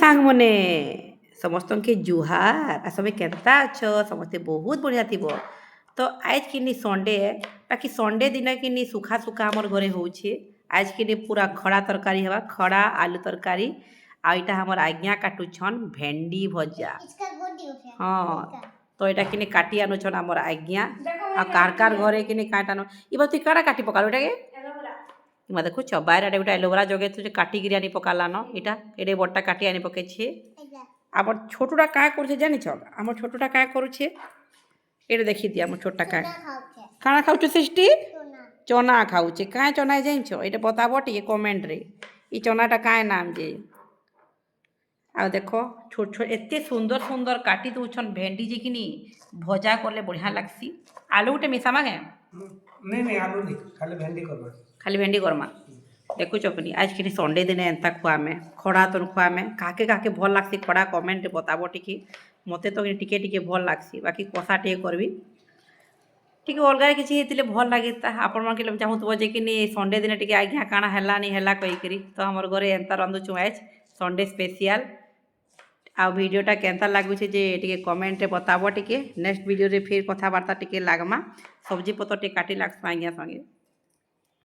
ସାଙ୍ଗମାନେ ସମସ୍ତଙ୍କୁ ଜୁହାର ଆଉ ସବେ କେନ୍ତା ଅଛ ସମସ୍ତେ ବହୁତ ବଢ଼ିଆ ଥିବ ତ ଆଜ କିନି ସଣ୍ଡେ ବାକି ସଣ୍ଡେ ଦିନ କିନି ସୁଖା ସୁଖା ଆମର ଘରେ ହଉଛେ ଆଜ କିନି ପୁରା ଖଡ଼ା ତରକାରୀ ହେବା ଖଡ଼ା ଆଲୁ ତରକାରୀ ଆଉ ଏଇଟା ଆମର ଆଜ୍ଞା କାଟୁଛନ୍ ଭେଣ୍ଡି ଭଜା ହଁ ତ ଏଇଟା କିନି କାଟି ଆନୁଛନ୍ ଆମର ଆଜ୍ଞା ଆଉ କାର କାର ଘରେ କିନି କାଟାନ ଇବ ତୁଇ କାଣା କାଟି ପକାଲୁ ଏଟାକେ ইমা দেখুছ বাইরে গোটা এলোভেরা জগাইছে কাটিকি আনি পকালান এটা এটা বড়টা কাটি আনি পকাইছে আমার ছোটটা কাঁ করছে জানিছ আমার ছোটটা কাঁ করছে এটা দেখি দি আমার ছোটটা কাঁ কাଣା খাউছ সৃষ্টি চনা খাউছে কাঁ চনায় জানিছ এটা বতাব টিকে কমেন্টরে এই চনাটা কাঁ নাম যে ଆଉ ଦେଖ ଛୋଟ ଛୋଟ ଏତେ ସୁନ୍ଦର ସୁନ୍ଦର କାଟି ଦଉଛନ୍ ଭେଣ୍ଡି ଯେ କିନି ଭଜା କଲେ ବଢ଼ିଆ ଲାଗ୍ସି ଆଳୁ ଗୋଟେ ମିଶାମା କେଁ नहीं आलू नहीं खाली भेंडी करना ଖାଲି ଭେଣ୍ଡି କର୍ମା ଦେଖୁଛ କିନି ଆଜ କିନି ସଣ୍ଡେ ଦିନେ ଏନ୍ତା ଖୁଆମେ ଖଡ଼ା ତନ୍ ଖୁଆମେ କାକେ କାକେ ଭଲ୍ ଲାଗ୍ସି ଖଡ଼ା କମେଣ୍ଟ ବତାବ ଟିକେ ମୋତେ ତ ଟିକେ ଟିକେ ଭଲ୍ ଲାଗ୍ସି ବାକି କଷା ଟିକେ କରବି ଟିକେ ଅଲଗା କିଛି ହେଇଥିଲେ ଭଲ୍ ଲାଗିତା ଆପଣମାନେ ଚାହୁଁଥିବ ଯେ କିନି ସଣ୍ଡେ ଦିନେ ଟିକେ ଆଜ୍ଞା କାଣା ହେଲାନି ହେଲା କହିକିରି ତ ଆମର ଘରେ ଏନ୍ତା ରାନ୍ଧୁଛୁ ଆଜ ସଣ୍ଡେ ସ୍ପେସିଆଲ୍ ଆଉ ଭିଡ଼ିଓଟା କେନ୍ତା ଲାଗୁଛି ଯେ ଟିକେ କମେଣ୍ଟରେ ବତାବ ଟିକେ ନେକ୍ସଟ ଭିଡ଼ିଓରେ ଫିର୍ କଥାବାର୍ତ୍ତା ଟିକେ ଲାଗ୍ମା ସବ୍ଜି ପତ୍ର ଟିକେ କାଟି ଲାଗ୍ସମା ଆଜ୍ଞା ସାଙ୍ଗେ